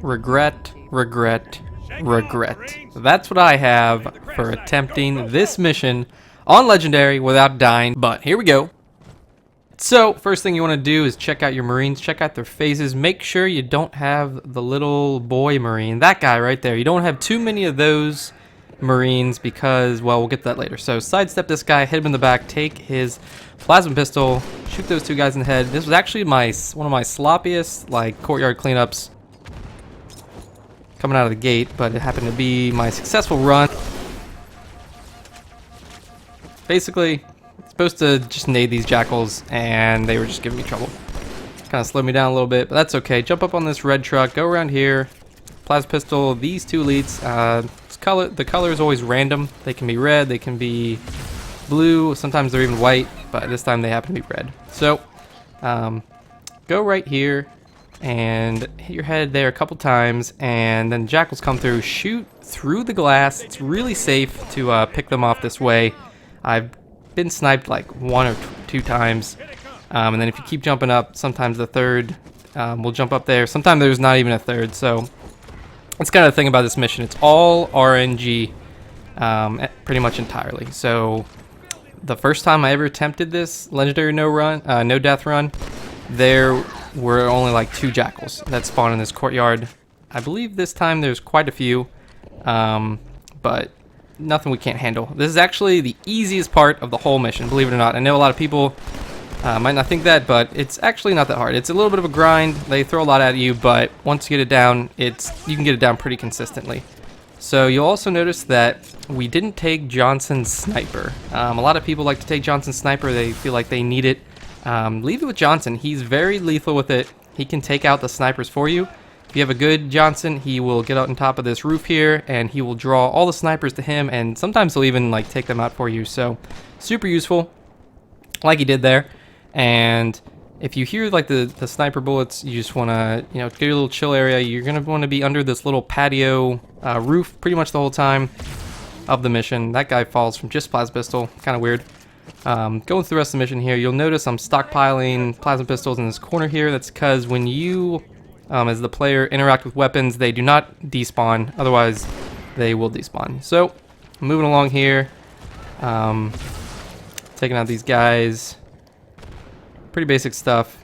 Regret, regret, regret. That's what I have for attempting this mission on Legendary without dying, but here we go. So, first thing you want to do is check out your Marines, check out their phases, make sure you don't have the little boy Marine, that guy right there. You don't have too many of those Marines because, well, we'll get to that later. So, sidestep this guy, hit him in the back, take his plasma pistol, shoot those two guys in the head. This was actually one of my sloppiest, like, courtyard cleanups coming out of the gate, but it happened to be my successful run. Basically, supposed to just nade these jackals, and they were just giving me trouble. Kind of slowed me down a little bit, but that's okay. Jump up on this red truck, go around here, plasma pistol, these two elites. The color is always random. They can be red, they can be blue, sometimes they're even white, but this time they happen to be red. So, go right here, and hit your head there a couple times, and then jackals come through, shoot through the glass. It's really safe to pick them off this way. I've been sniped like 1 or 2 times, and then if you keep jumping up, sometimes the third will jump up there. Sometimes there's not even a third, so that's kind of the thing about this mission. It's all RNG pretty much entirely. So the first time I ever attempted this legendary no death run, there were only like 2 jackals that spawned in this courtyard. I believe this time there's quite a few, but nothing we can't handle. This is actually the easiest part of the whole mission, believe it or not. I know a lot of people might not think that, but it's actually not that hard. It's a little bit of a grind. They throw a lot at you, but once you get it down, you can get it down pretty consistently. So you'll also notice that we didn't take Johnson's sniper. A lot of people like to take Johnson's sniper. They feel like they need it. Leave it with Johnson. He's very lethal with it. He can take out the snipers for you. If you have a good Johnson, he will get out on top of this roof here, and he will draw all the snipers to him, and sometimes he'll even like take them out for you. So super useful, like he did there. And if you hear like the sniper bullets, you just want to get a little chill area. You're gonna want to be under this little patio roof pretty much the whole time of the mission. That guy falls from just plasma pistol, kind of weird. Going through the rest of the mission here, you'll notice I'm stockpiling plasma pistols in this corner here. That's because when you, as the player, interact with weapons, they do not despawn. Otherwise, they will despawn. So, moving along here, taking out these guys. Pretty basic stuff.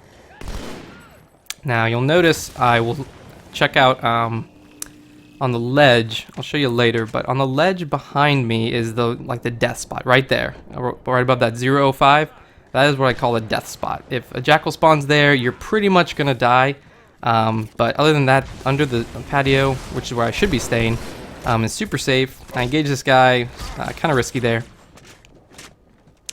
Now, you'll notice I will check out on the ledge. I'll show you later, but on the ledge behind me is the death spot right there, right above that 005. That is what I call a death spot. If a jackal spawns there, you're pretty much gonna die. But other than that, under the patio, which is where I should be staying, is super safe. I engage this guy, kind of risky there.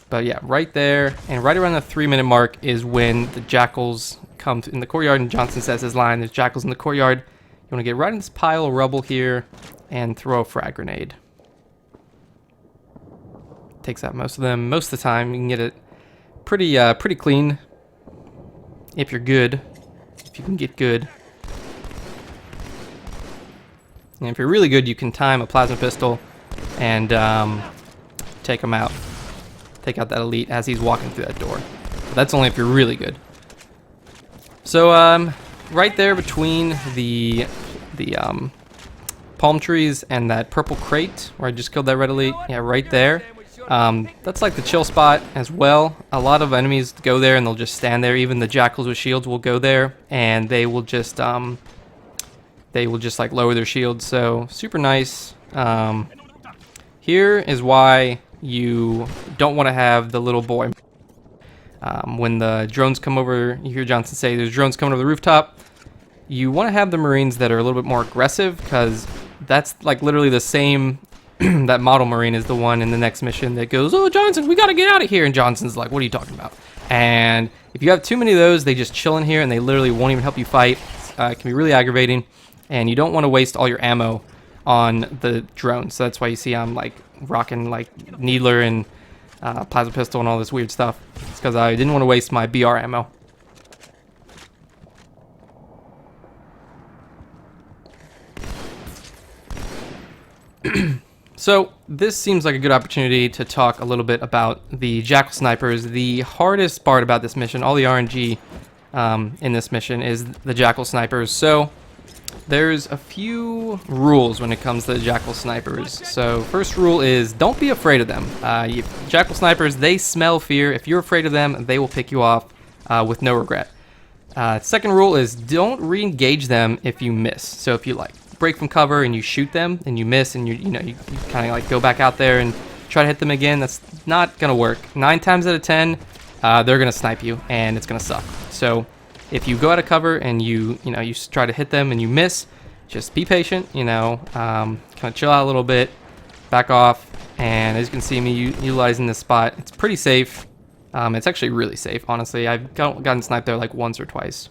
But yeah, right there, and right around the 3-minute mark is when the jackals come in the courtyard, and Johnson says his line, there's jackals in the courtyard. You want to get right in this pile of rubble here and throw a frag grenade. Takes out most of them. Most of the time, you can get it pretty clean if you're good. If you can get good. And if you're really good, you can time a plasma pistol and take him out. Take out that elite as he's walking through that door. But that's only if you're really good. So, right there between the palm trees and that purple crate where I just killed that red elite, yeah, right there. That's like the chill spot as well. A lot of enemies go there and they'll just stand there. Even the jackals with shields will go there, and they will just like lower their shields. So super nice. Here is why you don't want to have the little boy. When the drones come over, you hear Johnson say there's drones coming over the rooftop. You want to have the Marines that are a little bit more aggressive, because that's like literally the same. That model Marine is the one in the next mission that goes, "Oh, Johnson, we got to get out of here." And Johnson's like, "What are you talking about?" And if you have too many of those, they just chill in here and they literally won't even help you fight. It can be really aggravating, and you don't want to waste all your ammo on the drones. So that's why you see I'm like rocking like needler and plasma pistol and all this weird stuff. It's because I didn't want to waste my BR ammo. So this seems like a good opportunity to talk a little bit about the jackal snipers. The hardest part about this mission, all the RNG in this mission is the jackal snipers. So there's a few rules when it comes to the jackal snipers. So first rule is don't be afraid of them. Jackal snipers, they smell fear. If you're afraid of them, they will pick you off with no regret. Second rule is don't re-engage them if you miss. So if you like break from cover and you shoot them and you miss and you kind of like go back out there and try to hit them again, that's not gonna work. 9 times out of 10, they're gonna snipe you and it's gonna suck. So if you go out of cover and you try to hit them and you miss, just be patient, kind of chill out a little bit, back off, and as you can see me utilizing this spot, it's pretty safe. It's actually really safe, honestly. I've gotten sniped there like once or twice.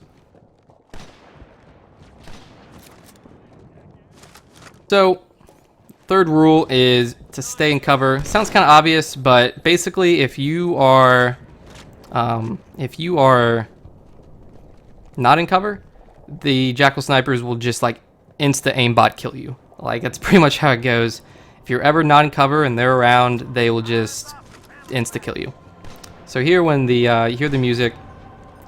So, third rule is to stay in cover. Sounds kind of obvious, but basically if you are not in cover, the jackal snipers will just like insta aimbot kill you. Like that's pretty much how it goes. If you're ever not in cover and they're around, they will just insta kill you. So here when you hear the music,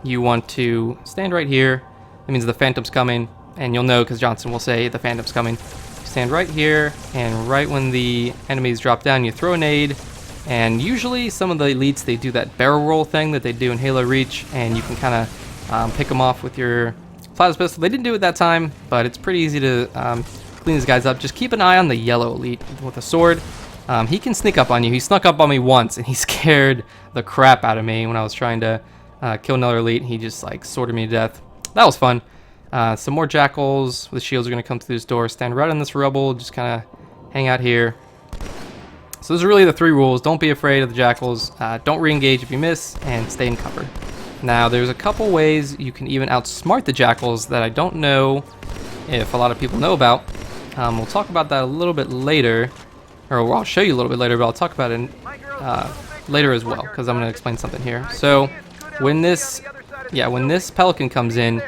you want to stand right here. That means the phantom's coming, and you'll know because Johnson will say the phantom's coming. Stand right here, and right when the enemies drop down, you throw a nade. And usually some of the elites, they do that barrel roll thing that they do in Halo Reach, and you can kind of pick them off with your plasma pistol. They didn't do it that time, but it's pretty easy to clean these guys up. Just keep an eye on the yellow elite with a sword. He can sneak up on you. He snuck up on me once, and he scared the crap out of me when I was trying to kill another elite. He just like sworded me to death. That was fun. Some more jackals with shields are going to come through this door. Stand right on this rubble. Just kind of hang out here. So those are really the 3 rules. Don't be afraid of the jackals. Don't re-engage if you miss, and stay in cover. Now, there's a couple ways you can even outsmart the jackals that I don't know if a lot of people know about. We'll talk about that a little bit later, or I'll show you a little bit later, but I'll talk about it later as well, because I'm going to explain something here. So, when this pelican comes in,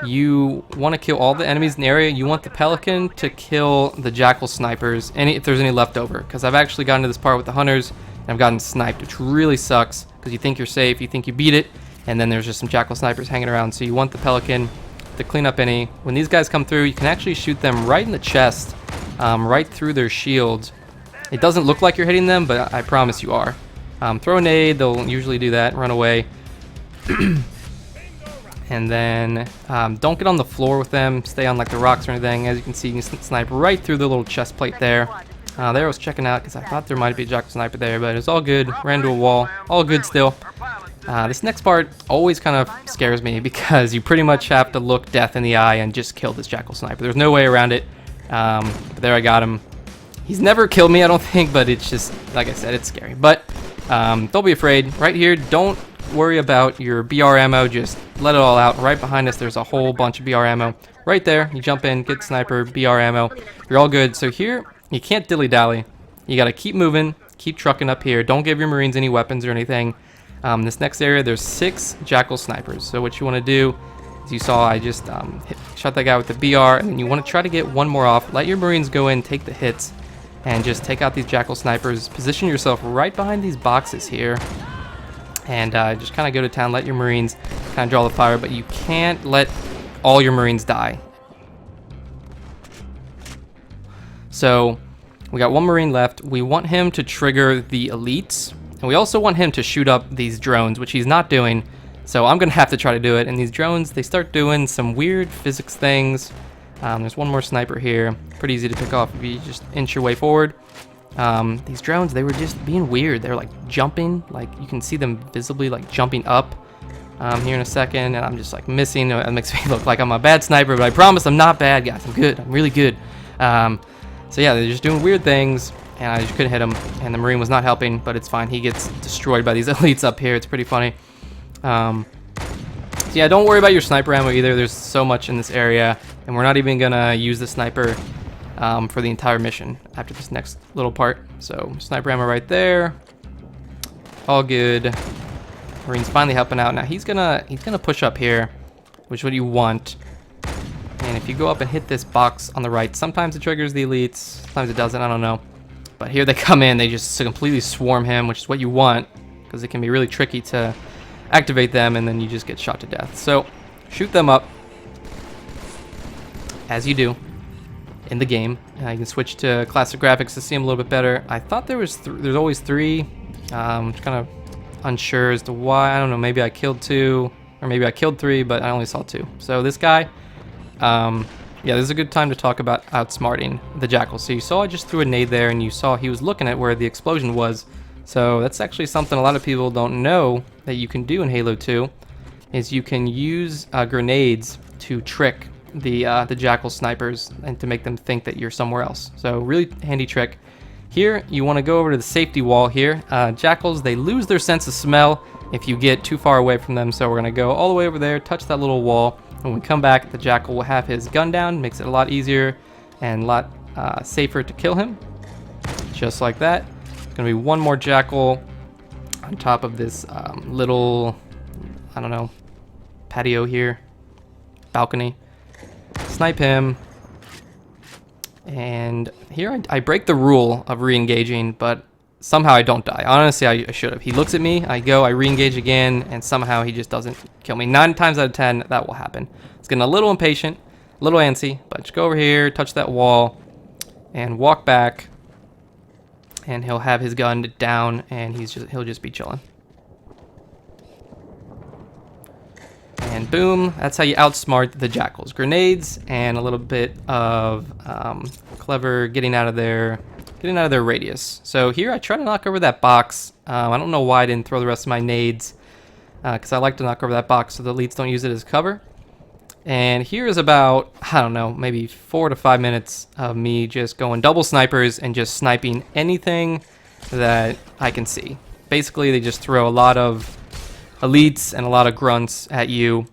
you want to kill all the enemies in the area. You want the pelican to kill the jackal snipers, if there's any left over, because I've actually gotten to this part with the hunters, and I've gotten sniped, which really sucks, because you think you're safe, you think you beat it, and then there's just some jackal snipers hanging around. So you want the pelican to clean up any. When these guys come through, you can actually shoot them right in the chest, right through their shields. It doesn't look like you're hitting them, but I promise you are. Throw a nade, they'll usually do that, run away. And then don't get on the floor with them, stay on like the rocks or anything. As you can see, you can snipe right through the little chest plate there. There I was checking out because I thought there might be a jackal sniper there, but it's all good. Ran to a wall, all good still. This next part always kind of scares me because you pretty much have to look death in the eye and just kill this jackal sniper. There's no way around it. But there I got him. He's never killed me, I don't think, but it's just, like I said, it's scary. But don't be afraid. Right here, don't worry about your BR ammo. Just let it all out. Right behind us, there's a whole bunch of BR ammo. Right there, you jump in, get sniper, BR ammo. You're all good. So here, you can't dilly-dally. You got to keep moving, keep trucking up here. Don't give your Marines any weapons or anything. This next area, there's 6 jackal snipers. So what you want to do, as you saw, I just shot that guy with the BR, and then you want to try to get one more off. Let your Marines go in, take the hits, and just take out these jackal snipers. Position yourself right behind these boxes here, and just kind of go to town. Let your Marines kind of draw the fire, but you can't let all your Marines die. So we got 1 Marine left. We want him to trigger the elites, and we also want him to shoot up these drones, which he's not doing. So I'm gonna have to try to do it. And these drones, they start doing some weird physics things. There's 1 more sniper here. Pretty easy to pick off if you just inch your way forward. These drones, they were just being weird. They were like jumping, like you can see them visibly like jumping up here in a second, and I'm just like missing. It makes me look like I'm a bad sniper, but I promise I'm not bad, guys. I'm good. I'm really good. So yeah, they're just doing weird things, and I just couldn't hit him, and the Marine was not helping, but it's fine. He gets destroyed by these elites up here. It's pretty funny. So yeah, don't worry about your sniper ammo either. There's so much in this area, and we're not even gonna use the sniper for the entire mission after this next little part. So sniper ammo right there, all good. Marine's finally helping out. Now he's gonna push up here, which is what you want. And if you go up and hit this box on the right, sometimes it triggers the elites, sometimes it doesn't, I don't know. But here they come in, they just completely swarm him, which is what you want, because it can be really tricky to activate them, and then you just get shot to death. So shoot them up as you do in the game. You can switch to classic graphics to see them a little bit better. I thought there's always 3. Just kind of unsure as to why. I don't know, maybe I killed 2 or maybe I killed 3, but I only saw 2. So this guy, yeah, this is a good time to talk about outsmarting the jackal. So you saw I just threw a nade there, and you saw he was looking at where the explosion was. So that's actually something a lot of people don't know that you can do in Halo 2, is you can use grenades to trick the jackal snipers and to make them think that you're somewhere else. So really handy trick. Here you want to go over to the safety wall here. Jackals, they lose their sense of smell if you get too far away from them. So we're going to go all the way over there, touch that little wall. When we come back, the jackal will have his gun down, makes it a lot easier and a lot safer to kill him. Just like that. Gonna be one more jackal on top of this little, I don't know, patio here, balcony. Snipe him, and here I break the rule of re-engaging, but somehow I don't die. Honestly, I should have. He looks at me, I go, I re-engage again, and somehow he just doesn't kill me. 9 times out of 10, that will happen. It's getting a little impatient, a little antsy, but just go over here, touch that wall, and walk back. And he'll have his gun down, and he'll just be chilling. And boom, that's how you outsmart the jackals. Grenades and a little bit of clever getting out of their radius. So here I try to knock over that box. I don't know why I didn't throw the rest of my nades, because I like to knock over that box so the elites don't use it as cover. And here is about, I don't know, maybe 4 to 5 minutes of me just going double snipers and just sniping anything that I can see. Basically, they just throw a lot of elites and a lot of grunts at you.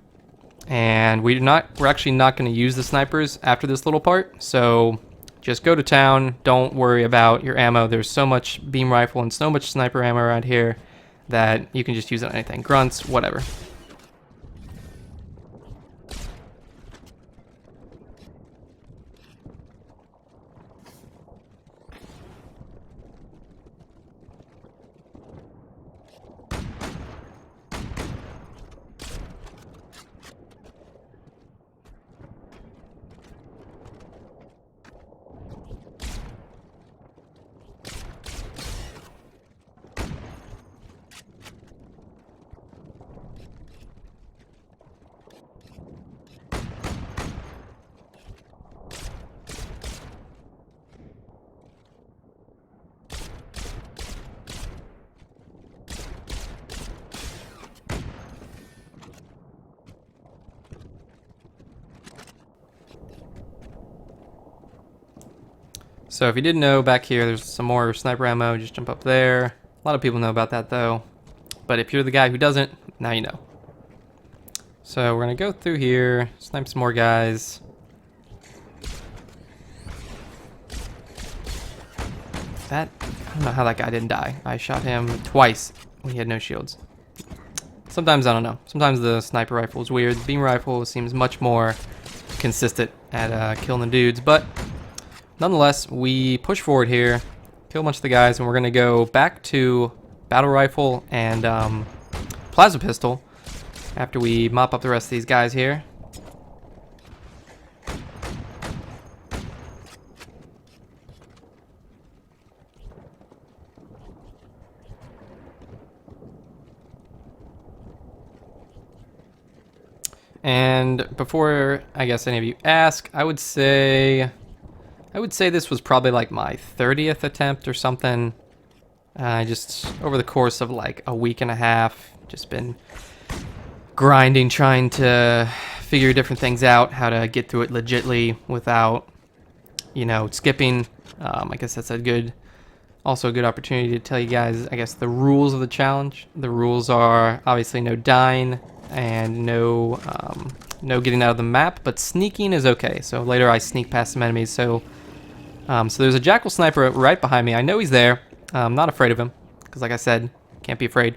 And we're actually not going to use the snipers after this little part. So just go to town. Don't worry about your ammo. There's so much beam rifle and so much sniper ammo around here that you can just use it on anything. Grunts, whatever. So if you didn't know, back here there's some more sniper ammo. Just jump up there. A lot of people know about that though. But if you're the guy who doesn't, now you know. So we're gonna go through here, snipe some more guys. I don't know how that guy didn't die. I shot him twice when he had no shields. Sometimes, I don't know. Sometimes the sniper rifle is weird. The beam rifle seems much more consistent at killing the dudes, but nonetheless, we push forward here, kill a bunch of the guys, and we're going to go back to battle rifle and plasma pistol after we mop up the rest of these guys here. And before, I guess, any of you ask, I would say this was probably like my 30th attempt or something. Just over the course of like a week and a half, just been grinding, trying to figure different things out, how to get through it legitly without, you know, skipping. I guess that's also a good opportunity to tell you guys, I guess, the rules of the challenge. The rules are obviously no dying and no getting out of the map, but sneaking is okay. So later I sneak past some enemies. So there's a jackal sniper right behind me. I know he's there. I'm not afraid of him because, like I said, can't be afraid.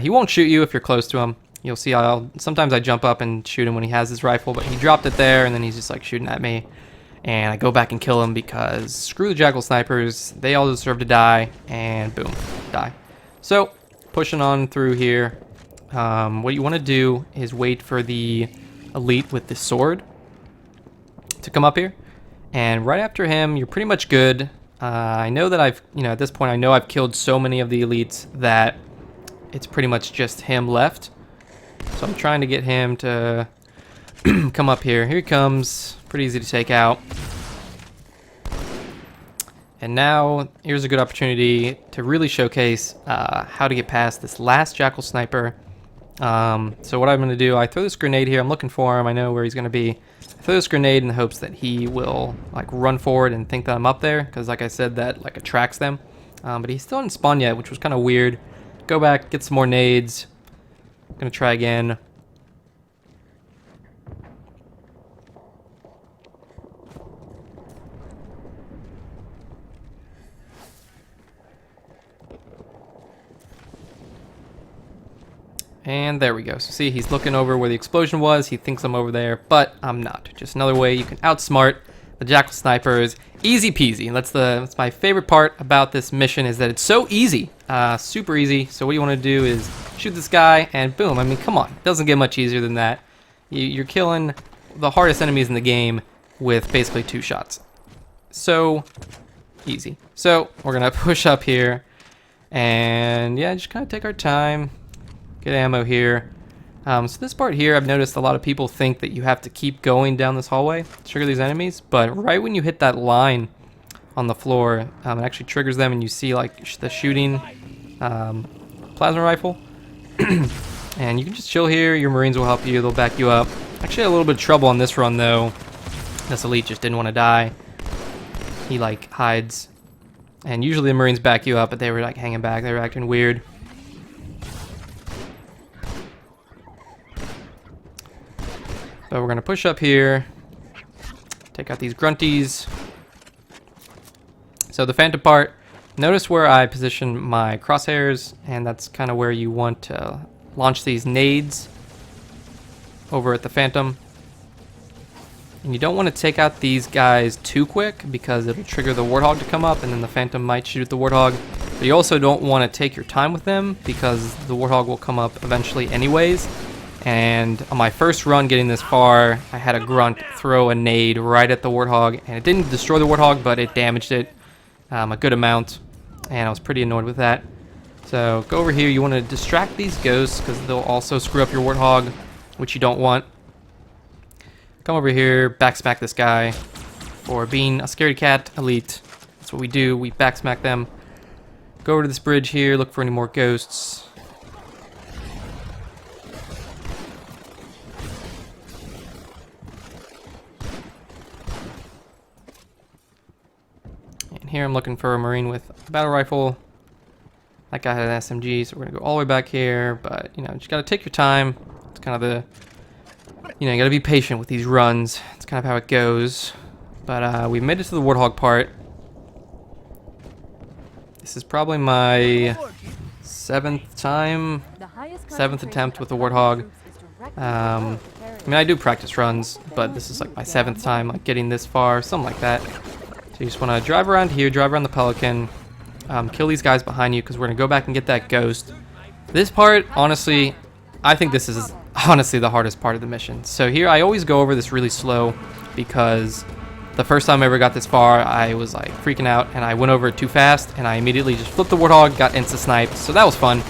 He won't shoot you if you're close to him. You'll see sometimes I jump up and shoot him when he has his rifle, but he dropped it there and then he's just like shooting at me. And I go back and kill him because screw the jackal snipers. They all deserve to die, and boom, die. So pushing on through here. what you want to do is wait for the elite with the sword to come up here. And right after him, you're pretty much good. I know that at this point, I know I've killed so many of the elites that it's pretty much just him left. So I'm trying to get him to come up here. Here he comes. Pretty easy to take out. And now, here's a good opportunity to really showcase how to get past this last jackal sniper. So what I'm going to do, I throw this grenade here. I'm looking for him. I know where he's going to be. I throw this grenade in the hopes that he will like run forward and think that I'm up there, because like I said, that like attracts them. But he still didn't spawn yet, which was kind of weird. Go back, get some more nades. Gonna try again. And there we go. So see, he's looking over where the explosion was. He thinks I'm over there, but I'm not. Just another way you can outsmart the jackal snipers. Easy peasy. And that's my favorite part about this mission, is that it's so easy. Super easy. So what you want to do is shoot this guy and boom. I mean, come on. It doesn't get much easier than that. You're killing the hardest enemies in the game with basically 2 shots. So easy. So we're going to push up here and yeah, just kind of take our time. Get ammo here. So this part here, I've noticed a lot of people think that you have to keep going down this hallway to trigger these enemies, but right when you hit that line on the floor, it actually triggers them, and you see like the shooting plasma rifle. And you can just chill here. Your Marines will help you. They'll back you up. Actually, had a little bit of trouble on this run though. This elite just didn't want to die. He like hides, and usually the Marines back you up, but they were like hanging back. They were acting weird. So we're going to push up here, take out these grunties. So the Phantom part, notice where I position my crosshairs, and that's kind of where you want to launch these nades over at the Phantom. And you don't want to take out these guys too quick, because it'll trigger the Warthog to come up, and then the Phantom might shoot the Warthog. But you also don't want to take your time with them, because the Warthog will come up eventually anyways. And on my first run getting this far, I had a grunt throw a nade right at the Warthog, and it didn't destroy the Warthog, but it damaged it a good amount, and I was pretty annoyed with that. So go over here. You want to distract these ghosts, because they'll also screw up your Warthog, which you don't want. Come over here, backsmack this guy for being a scaredy cat elite. That's what we do. We backsmack them. Go over to this bridge here, look for any more ghosts. Here I'm looking for a Marine with a battle rifle. That guy had an SMG, so we're gonna go all the way back here. But you know, just gotta take your time. It's kind of the, you know, you gotta be patient with these runs. It's kind of how it goes. But we made it to the Warthog part. This is probably my 7th attempt with the Warthog. I mean, I do practice runs, but this is like my 7th time, like getting this far, something like that. So you just want to drive around here, drive around the Pelican, kill these guys behind you, because we're going to go back and get that ghost. This part, honestly, I think this is honestly the hardest part of the mission. So here, I always go over this really slow, because the first time I ever got this far, I was like freaking out, and I went over it too fast, and I immediately just flipped the Warthog, got insta-sniped, so that was fun.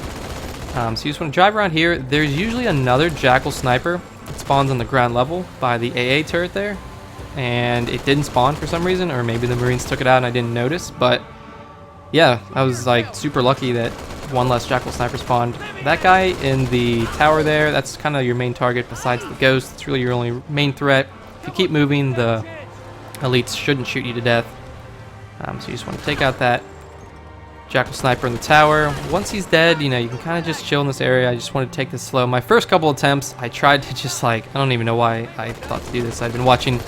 So you just want to drive around here. There's usually another jackal sniper that spawns on the ground level by the AA turret there. And it didn't spawn for some reason, or maybe the Marines took it out and I didn't notice, but yeah, I was like super lucky that one less jackal sniper spawned. That guy in the tower there, that's kind of your main target besides the ghost. It's really your only main threat. If you keep moving, the elites shouldn't shoot you to death. So you just want to take out that jackal sniper in the tower. Once he's dead, you know, you can kind of just chill in this area. I just want to take this slow. My first couple attempts, I tried to just like, I don't even know why I thought to do this. I've been watching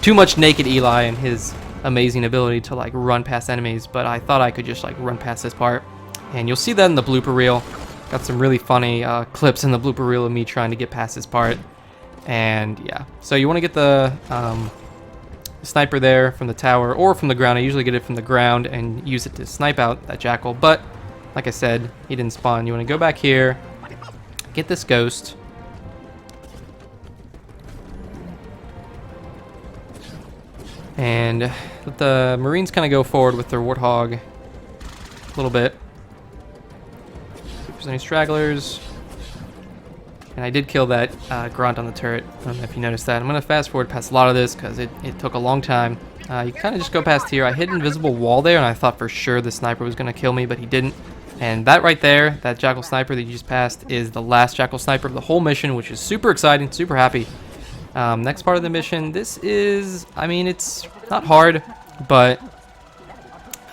too much Naked Eli and his amazing ability to like run past enemies, but I thought I could just like run past this part. And you'll see that in the blooper reel. Got some really funny clips in the blooper reel of me trying to get past this part. And yeah, so you want to get the sniper there from the tower or from the ground. I usually get it from the ground and use it to snipe out that jackal, but like I said, he didn't spawn. You want to go back here, get this ghost. And let the Marines kind of go forward with their Warthog a little bit. See if there's any stragglers. And I did kill that grunt on the turret. I don't know if you noticed that. I'm going to fast forward past a lot of this because it took a long time. You kind of just go past here. I hit an invisible wall there, and I thought for sure the sniper was going to kill me, but he didn't. And that right there, that jackal sniper that you just passed, is the last jackal sniper of the whole mission, which is super exciting, super happy. Next part of the mission, this is, I mean, it's not hard, but,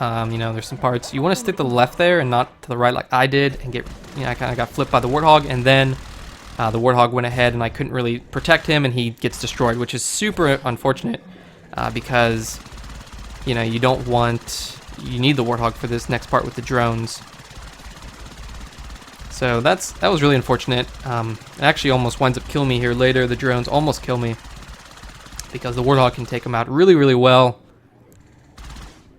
you know, there's some parts. You want to stick to the left there and not to the right like I did, and get, you know, I kind of got flipped by the Warthog, and then the Warthog went ahead, and I couldn't really protect him, and he gets destroyed, which is super unfortunate, because, you know, you don't want, you need the Warthog for this next part with the drones. So that was really unfortunate. It actually almost winds up killing me here later. The drones almost kill me because the Warthog can take them out really, really well.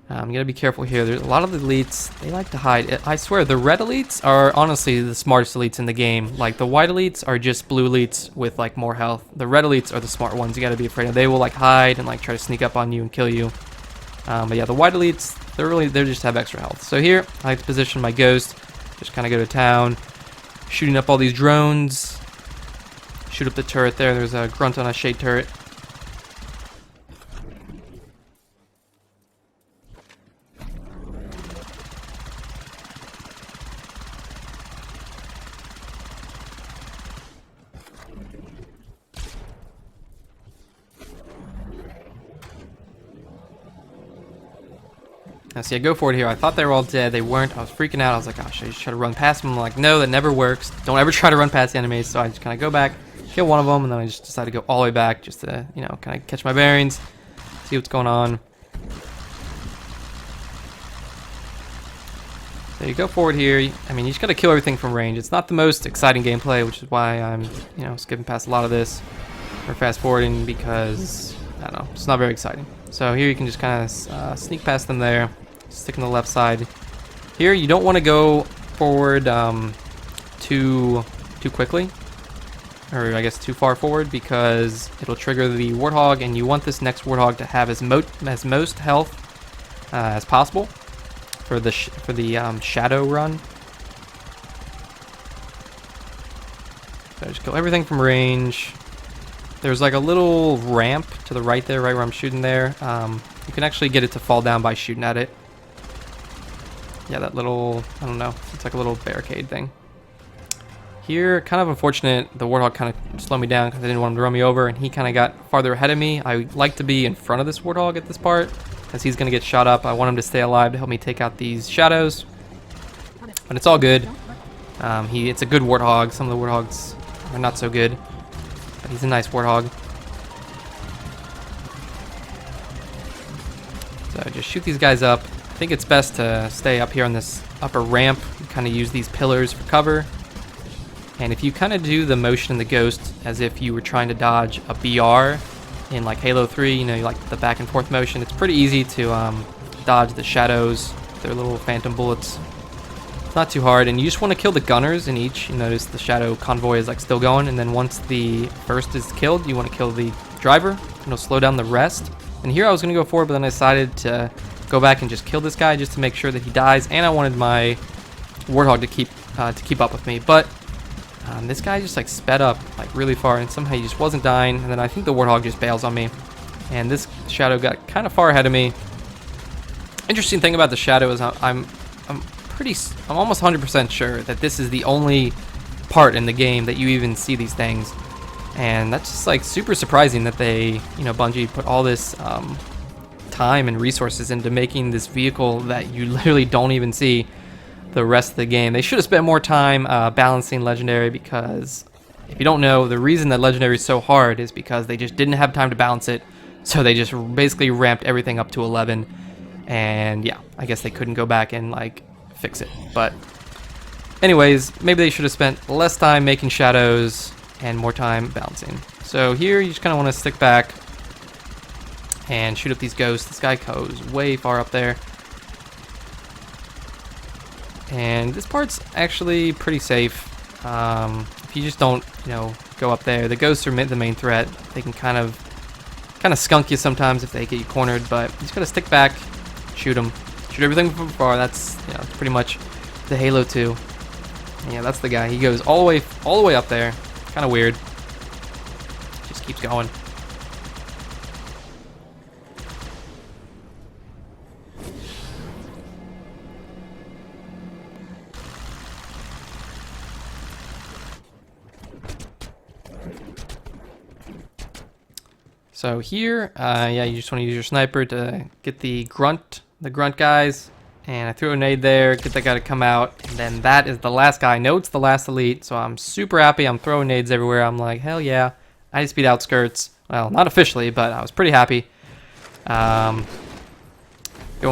You gotta be careful here. There's a lot of the elites, they like to hide. I swear, the red elites are honestly the smartest elites in the game. Like, the white elites are just blue elites with, like, more health. The red elites are the smart ones you gotta be afraid of. They will, like, hide and, like, try to sneak up on you and kill you. But yeah, the white elites, they just have extra health. So here, I like to position my ghost. Just kind of go to town, shooting up all these drones. Shoot up the turret there. There's a grunt on a shade turret. Now see, I go forward here. I thought they were all dead. They weren't. I was freaking out. I was like, oh, should I just try to run past them? I'm like, no, that never works. Don't ever try to run past the enemies. So I just kind of go back, kill one of them, and then I just decide to go all the way back just to, you know, kind of catch my bearings, see what's going on. So you go forward here. I mean, you just got to kill everything from range. It's not the most exciting gameplay, which is why I'm, you know, skipping past a lot of this or fast forwarding because, I don't know, it's not very exciting. So here you can just kind of sneak past them there. Stick on the left side. Here you don't want to go forward too quickly, or I guess too far forward, because it'll trigger the Warthog, and you want this next Warthog to have as most health as possible for the shadow run. So just kill everything from range. There's like a little ramp to the right there, right where I'm shooting there. You can actually get it to fall down by shooting at it. Yeah, that little, I don't know, it's like a little barricade thing. Here, kind of unfortunate, the Warthog kind of slowed me down because I didn't want him to run me over, and he kind of got farther ahead of me. I like to be in front of this Warthog at this part, because he's going to get shot up. I want him to stay alive to help me take out these shadows. But it's all good. It's a good Warthog. Some of the Warthogs are not so good, but he's a nice Warthog. So just shoot these guys up. I think it's best to stay up here on this upper ramp and kind of use these pillars for cover. And if you kind of do the motion in the Ghost as if you were trying to dodge a BR in like Halo 3, you know, you like the back and forth motion, it's pretty easy to dodge the shadows, their little phantom bullets. It's not too hard, and you just want to kill the gunners in each. You notice the shadow convoy is like still going, and then once the first is killed, you want to kill the driver, and it'll slow down the rest. And here I was going to go forward, but then I decided to go back and just kill this guy just to make sure that he dies, and I wanted my Warthog to keep up with me. But this guy just like sped up like really far, and somehow he just wasn't dying, and then I think the Warthog just bails on me, and this shadow got kind of far ahead of me. Interesting thing about the shadow is I'm almost 100% sure that this is the only part in the game that you even see these things, and that's just like super surprising that they, you know, Bungie put all this time and resources into making this vehicle that you literally don't even see the rest of the game. They should have spent more time balancing Legendary, because if you don't know, the reason that Legendary is so hard is because they just didn't have time to balance it, so they just basically ramped everything up to 11, and yeah, I guess they couldn't go back and like fix it. But anyways, maybe they should have spent less time making shadows and more time balancing. So here you just kind of want to stick back and shoot up these ghosts. This guy goes way far up there. And this part's actually pretty safe. If if you just don't, go up there. The ghosts are the main threat. They can kind of skunk you sometimes if they get you cornered, but you just gotta stick back, shoot them, shoot everything from far. That's pretty much the Halo 2. Yeah, that's the guy. He goes all the way up there. Kind of weird. Just keeps going. So here, yeah, you just want to use your sniper to get the grunt guys, and I threw a nade there, get that guy to come out, and then that is the last guy. I know it's the last elite, so I'm super happy. I'm throwing nades everywhere. I'm like, hell yeah, I just beat Outskirts. Well, not officially, but I was pretty happy. Going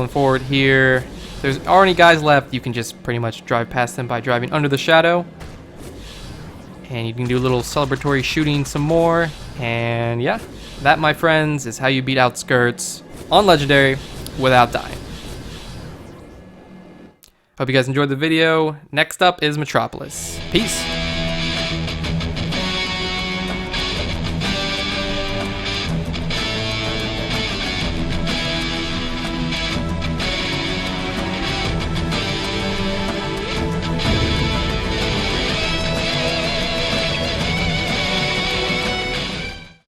forward here, if there's already guys left, you can just pretty much drive past them by driving under the shadow. And you can do a little celebratory shooting some more, and yeah. That, my friends, is how you beat Outskirts on Legendary without dying. Hope you guys enjoyed the video. Next up is Metropolis. Peace.